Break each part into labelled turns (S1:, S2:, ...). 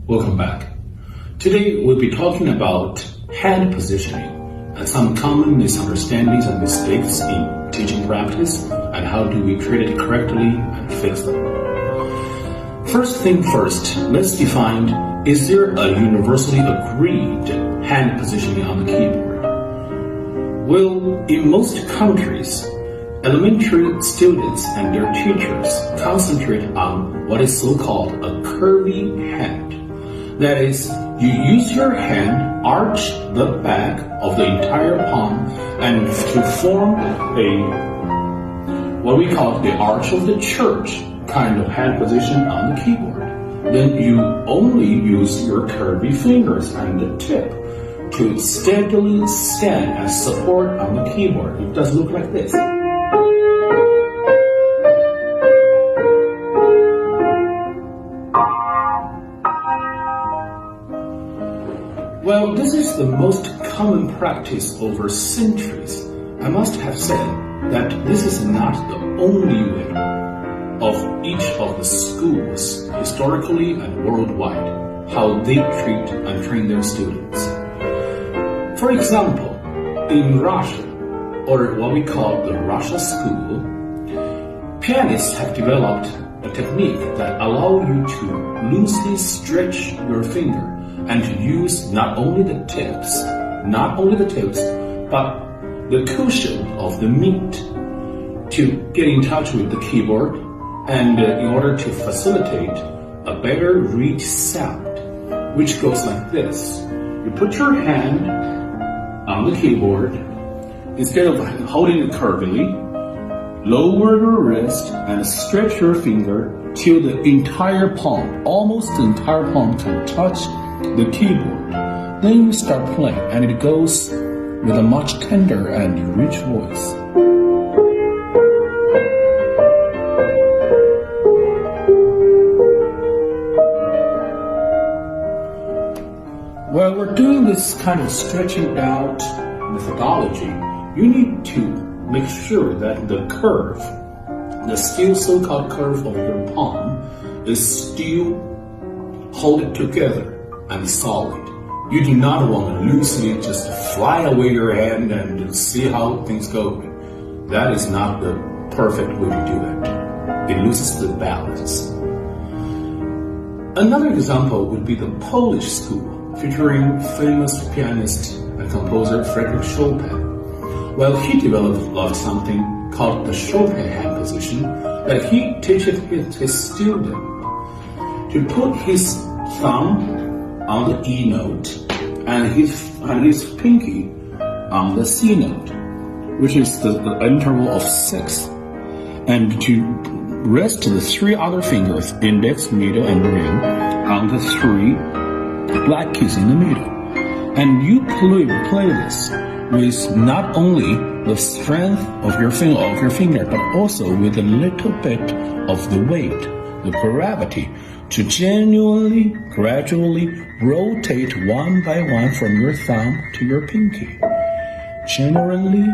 S1: Welcome back. Today we'll be talking about hand positioning and some common misunderstandings and mistakes in teaching practice and how do we treat it correctly and fix them. First thing first, let's define, is there a universally agreed hand positioning on the keyboard? Well, in most countries, elementary students and their teachers concentrate on what is so-called a curvy hand. That is, you use your hand, arch the back of the entire palm, and to form what we call the arch of the church kind of hand position on the keyboard. Then you only use your curvy fingers and the tip to steadily stand as support on the keyboard. It does look like this. Well, this is the most common practice over centuries. I must have said that this is not the only way of each of the schools, historically and worldwide, how they treat and train their students. For example, in Russia, or what we call the Russia school, pianists have developed a technique that allows you to loosely stretch your finger and to use not only the tips, but the cushion of the meat to get in touch with the keyboard and in order to facilitate a better reach sound, which goes like this. You put your hand on the keyboard, instead of holding it curvily, lower your wrist and stretch your finger till the entire palm, almost the entire palm can touch the keyboard. Then you start playing and it goes with a much tender and rich voice. While we're doing this kind of stretching out methodology, you need to make sure that the curve, the still so-called curve of your palm, is still hold together and solid. You do not want to loosely just fly away your hand and see how things go. That is not the perfect way to do it. It loses the balance. Another example would be the Polish school, featuring famous pianist and composer Frédéric Chopin. Well, he developed something called the Chopin hand position that he teaches his student to put his thumb on the E note and his pinky on the C note, which is the interval of 6, and to rest the 3 other fingers, index, middle, and ring, on the 3 black keys in the middle. And you play this with not only the strength of your finger, but also with a little bit of the weight, the gravity, to genuinely, gradually rotate one by one from your thumb to your pinky. Generally,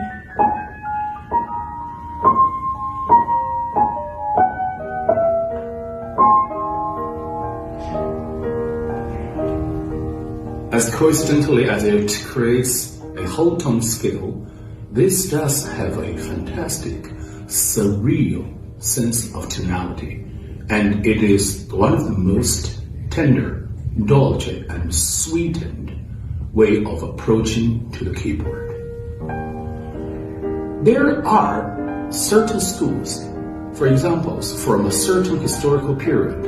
S1: as coincidentally as it creates a whole tone scale, this does have a fantastic, surreal sense of tonality. And it is one of the most tender, indulgent, and sweetened way of approaching to the keyboard. There are certain schools, for example, from a certain historical period,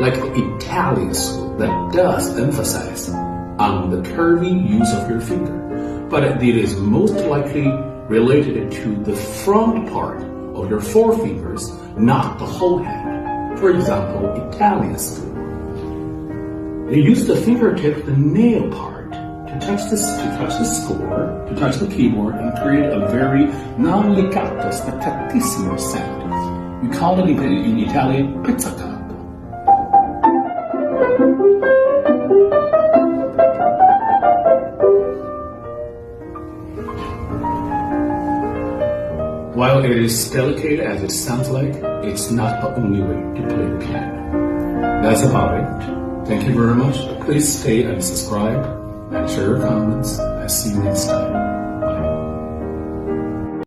S1: like the Italian school, that does emphasize on the curvy use of your finger, but it is most likely related to the front part of your forefingers, not the whole hand. For example, Italian school. They use the fingertip, the nail part, to touch the score, to touch the keyboard, and create a very non-legato, staccatissimo sound. We call it in Italian pizzicato. While it is delicate as it sounds like, it's not the only way to play the piano. That's about it. Thank you very much. Please stay and subscribe and share your comments. I'll see you next time.